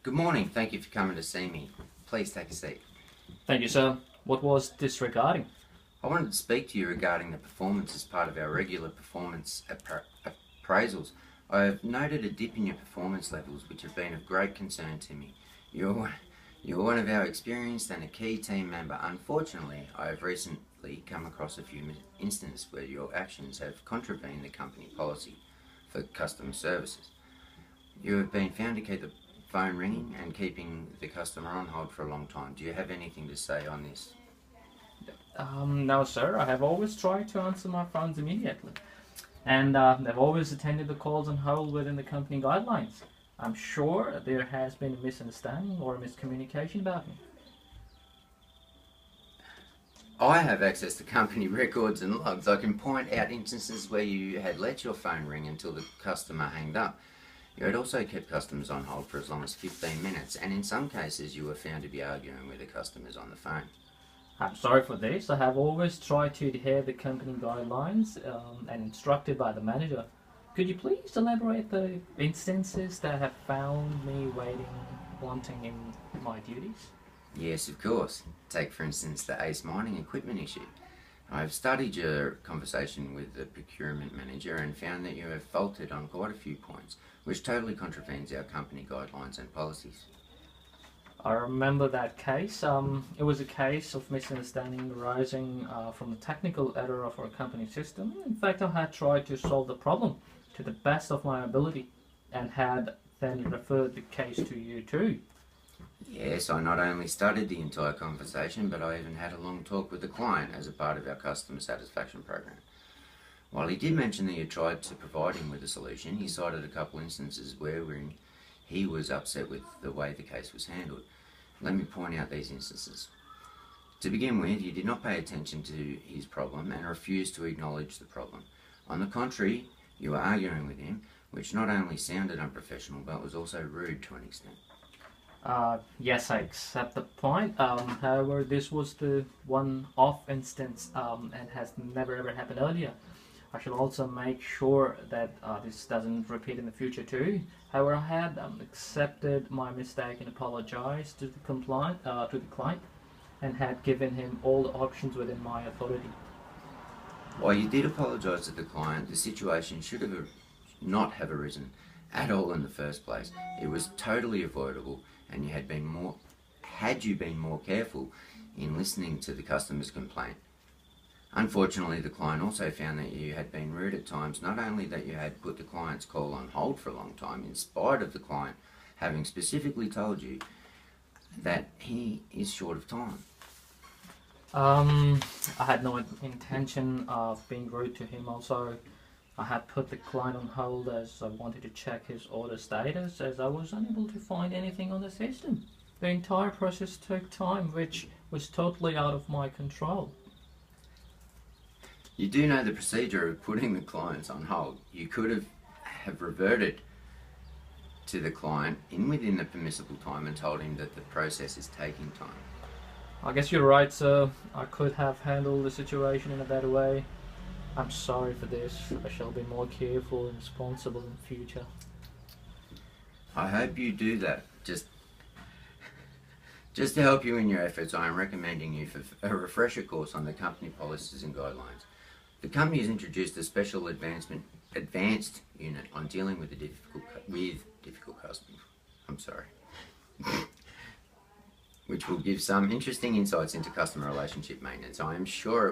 Good morning. Thank you for coming to see me. Please take a seat. Thank you, sir. What was this regarding? I wanted to speak to you regarding the performance as part of our regular performance appraisals. I have noted a dip in your performance levels, which have been of great concern to me. You're one of our experienced and a key team member. Unfortunately, I have recently come across a few instances where your actions have contravened the company policy for customer services. You have been found to keep the phone ringing and keeping the customer on hold for a long time. Do you have anything to say on this? No, sir. I have always tried to answer my phones immediately. And I've always attended the calls on hold within the company guidelines. I'm sure there has been a misunderstanding or a miscommunication about me. I have access to company records and logs. I can point out instances where you had let your phone ring until the customer hanged up. You had also kept customers on hold for as long as 15 minutes, and in some cases you were found to be arguing with the customers on the phone. I'm sorry for this. I have always tried to adhere the company guidelines and instructed by the manager. Could you please elaborate the instances that have found me wanting in my duties? Yes, of course. Take for instance the Ace mining equipment issue. I have studied your conversation with the procurement manager and found that you have faltered on quite a few points, which totally contravenes our company guidelines and policies. I remember that case. It was a case of misunderstanding arising from the technical error of our company system. In fact, I had tried to solve the problem to the best of my ability and had then referred the case to you too. Yes, I not only studied the entire conversation, but I even had a long talk with the client as a part of our customer satisfaction program. While he did mention that you tried to provide him with a solution, he cited a couple instances wherein he was upset with the way the case was handled. Let me point out these instances. To begin with, you did not pay attention to his problem and refused to acknowledge the problem. On the contrary, you were arguing with him, which not only sounded unprofessional, but was also rude to an extent. Yes, I accept the point. However, this was the one-off instance and has never ever happened earlier. I shall also make sure that this doesn't repeat in the future too. However, I had accepted my mistake and apologized to the client, and had given him all the options within my authority. While you did apologise to the client, the situation should have not have arisen at all in the first place. It was totally avoidable, and had you been more careful in listening to the customer's complaint. Unfortunately, the client also found that you had been rude at times, not only that you had put the client's call on hold for a long time, in spite of the client having specifically told you that he is short of time. I had no intention of being rude to him. Also, I had put the client on hold as I wanted to check his order status, as I was unable to find anything on the system. The entire process took time, which was totally out of my control. You do know the procedure of putting the clients on hold. You could have reverted to the client within the permissible time and told him that the process is taking time. I guess you're right, sir. I could have handled the situation in a better way. I'm sorry for this. I shall be more careful and responsible in future. I hope you do that. Just to help you in your efforts, I am recommending you for a refresher course on the company policies and guidelines. The company has introduced a special advanced unit on dealing with difficult customers. Which will give some interesting insights into customer relationship maintenance. I am sure